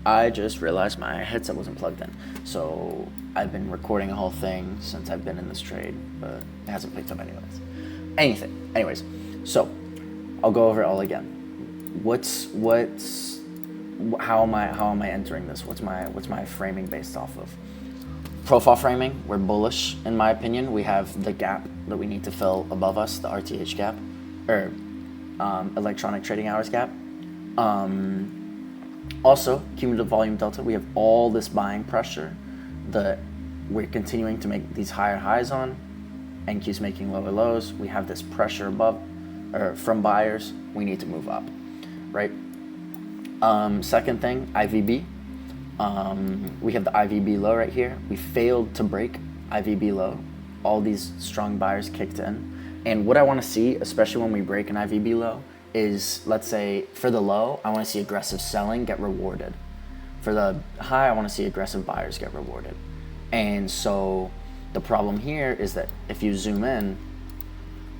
I just realized my headset wasn't plugged in. So I've been recording a whole thing since I've been in this trade, but it hasn't picked up anyways. So I'll go over it all again. How am I entering this? What's my framing based off of? Profile framing, we're bullish in my opinion. We have the gap that we need to fill above us, the RTH gap, or electronic trading hours gap. Also, cumulative volume delta, we have all this buying pressure that we're continuing to make these higher highs on, and keeps making lower lows. We have this pressure above, or from buyers. We need to move up, right? Second thing, IVB. We have the IVB low right here. We failed to break IVB low. All these strong buyers kicked in. And what I want to see, especially when we break an IVB low, is, let's say, for the low, I want to see aggressive selling get rewarded. For the high, I want to see aggressive buyers get rewarded. And so the problem here is that if you zoom in,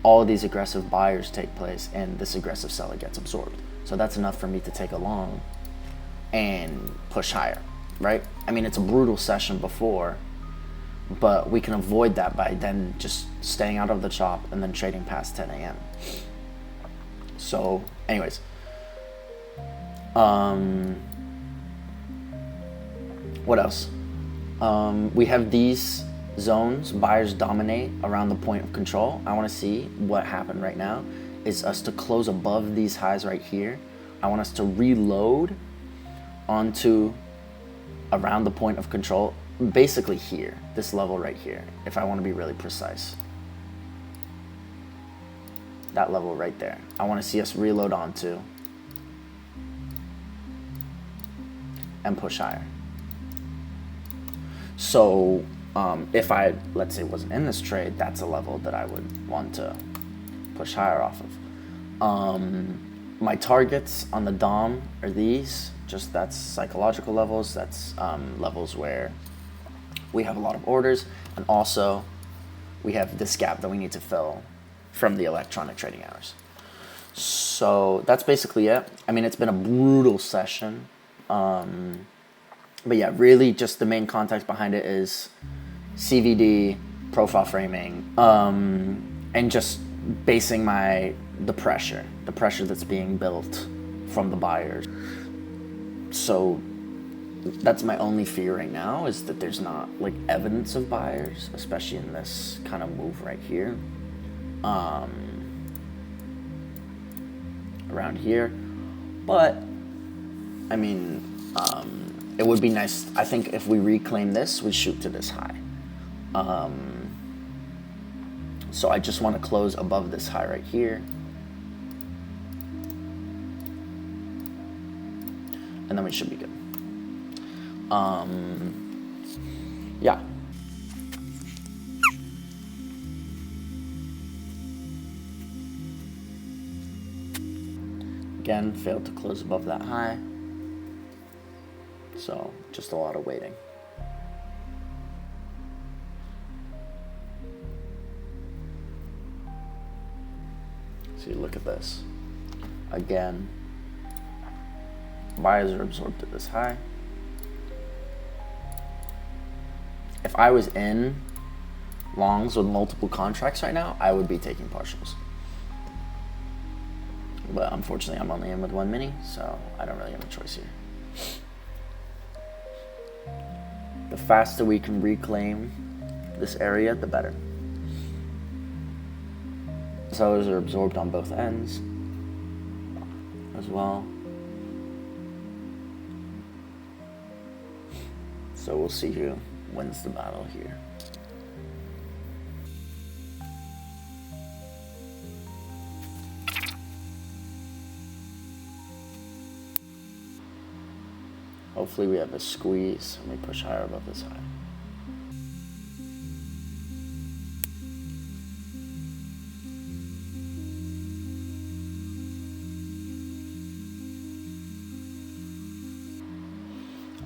all of these aggressive buyers take place and this aggressive seller gets absorbed. So that's enough for me to take a long and push higher, right? I mean, it's a brutal session before, but we can avoid that by then just staying out of the chop and then trading past 10 a.m. So anyways, what else? We have these zones, buyers dominate around the point of control. I want to see what happened right now is us to close above these highs right here. I want us to reload onto around the point of control, basically here, this level right here, if I want to be really precise. That level right there. I want to see us reload onto and push higher. So if I, let's say, wasn't in this trade, that's a level that I would want to push higher off of. My targets on the DOM are these. Just that's psychological levels. That's levels where we have a lot of orders, and also we have this gap that we need to fill from the electronic trading hours. So that's basically it. I mean, it's been a brutal session. But yeah, really just the main context behind it is CVD, profile framing, and just basing the pressure that's being built from the buyers. So that's my only fear right now, is that there's not like evidence of buyers, especially in this kind of move right here. Around here. But I mean, it would be nice, I think, if we reclaim this, we shoot to this high. So I just want to close above this high right here. And then we should be good. Yeah. Again, failed to close above that high. So just a lot of waiting. So you look at this. Again, buyers are absorbed at this high. If I was in longs with multiple contracts right now, I would be taking partials. But unfortunately, I'm only in with one mini, so I don't really have a choice here. The faster we can reclaim this area, the better. Sellers are absorbed on both ends as well. So we'll see who wins the battle here. Hopefully we have a squeeze and we push higher above this high.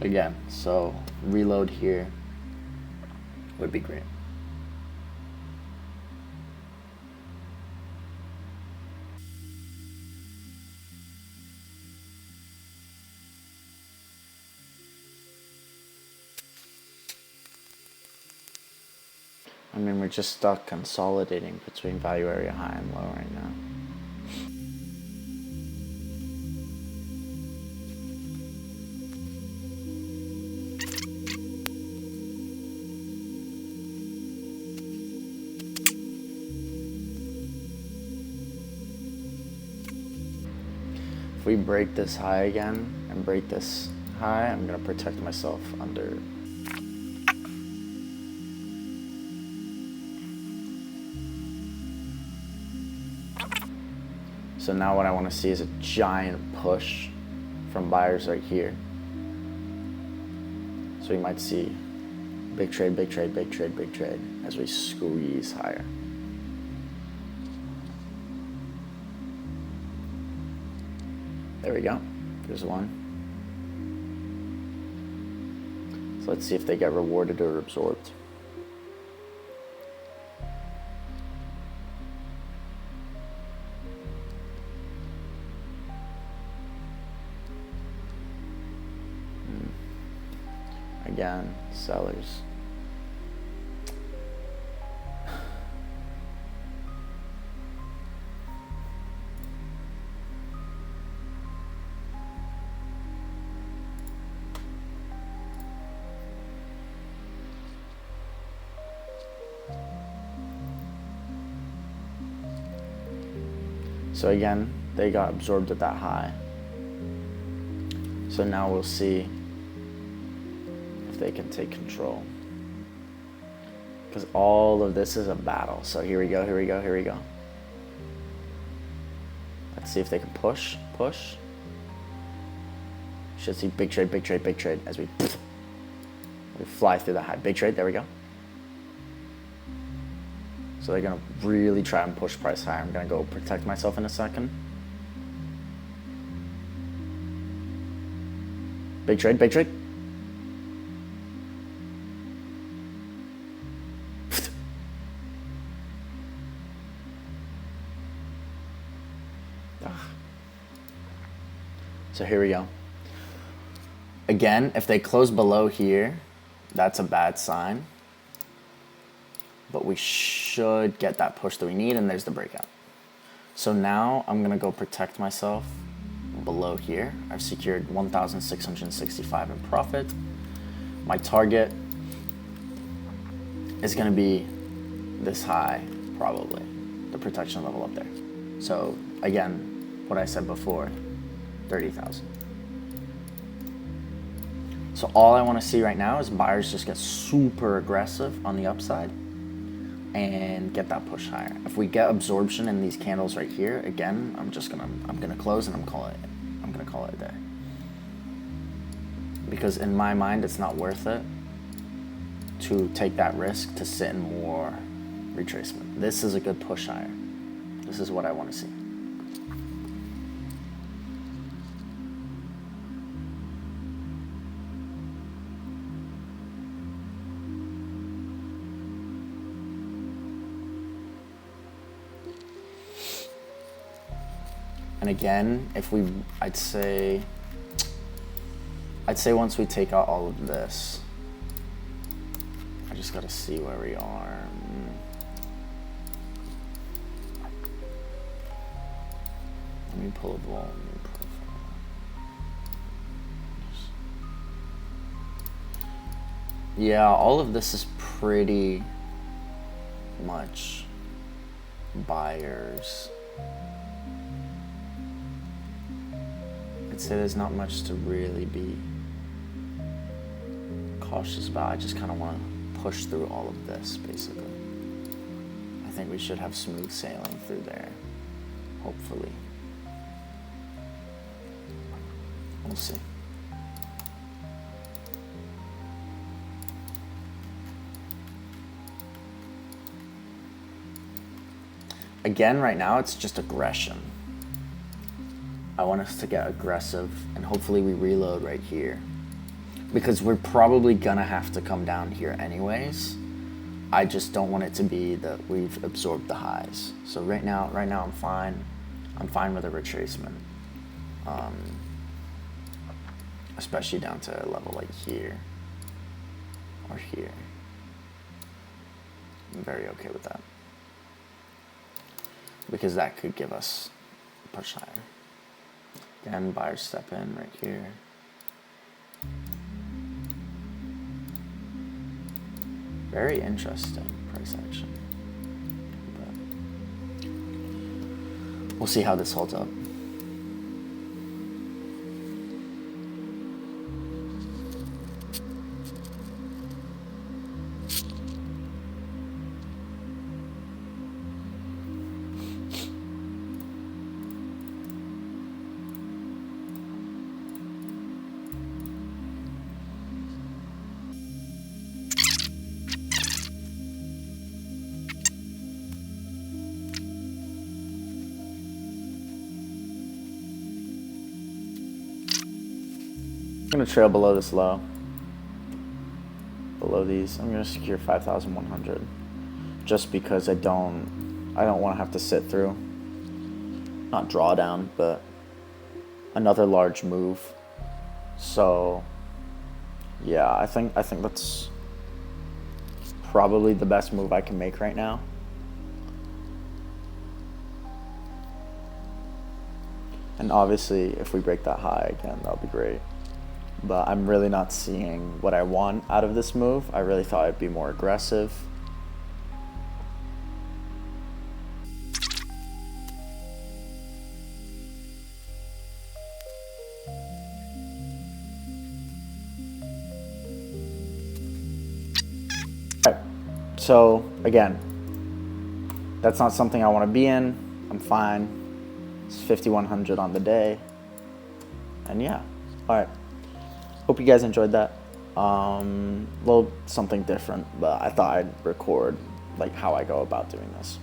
Again, so reload here would be great. I mean, we're just stuck consolidating between value area high and low right now. If we break this high again and break this high, I'm going to protect myself under. So now what I want to see is a giant push from buyers right here. So we might see big trade, big trade, big trade, big trade as we squeeze higher. There we go. There's one. So let's see if they get rewarded or absorbed. Again, sellers. So again, they got absorbed at that high. So now we'll see if they can take control. Because all of this is a battle. So here we go, here we go, here we go. Let's see if they can push. Should see big trade, big trade, big trade as we fly through the high. Big trade, there we go. So they're going to really try and push price higher. I'm going to go protect myself in a second. Big trade, big trade. So here we go. Again, if they close below here, that's a bad sign. But we should get that push that we need, and there's the breakout. So now I'm gonna go protect myself below here. I've secured 1,665 in profit. My target is gonna be this high, probably, the protection level up there. So again, what I said before, 30,000. So all I wanna see right now is buyers just get super aggressive on the upside and get that push higher. If we get absorption in these candles right here, again, I'm gonna close and I'm gonna call it a day. Because in my mind, it's not worth it to take that risk to sit in more retracement. This is a good push higher. This is what I want to see. And again, I'd say once we take out all of this, I just gotta see where we are. Let me pull a volume profile. Yeah, all of this is pretty much buyers. I'd say there's not much to really be cautious about. I just kind of want to push through all of this, basically. I think we should have smooth sailing through there, hopefully. We'll see. Again, right now, it's just aggression. I want us to get aggressive, and hopefully we reload right here. Because we're probably gonna have to come down here anyways. I just don't want it to be that we've absorbed the highs. So right now I'm fine. I'm fine with a retracement. Especially down to a level like here or here. I'm very okay with that, because that could give us a push higher. Again, buyers step in right here. Very interesting price action. But we'll see how this holds up. I'm going to trail below this low. Below these, I'm going to secure 5,100, just because I don't want to have to sit through, not drawdown, but another large move. So yeah, I think that's probably the best move I can make right now. And obviously, if we break that high again, that'll be great. But I'm really not seeing what I want out of this move. I really thought it'd be more aggressive. All right. So again, that's not something I want to be in. I'm fine. It's 5,100 on the day. And yeah, all right. Hope you guys enjoyed that. Well, something different, but I thought I'd record like how I go about doing this.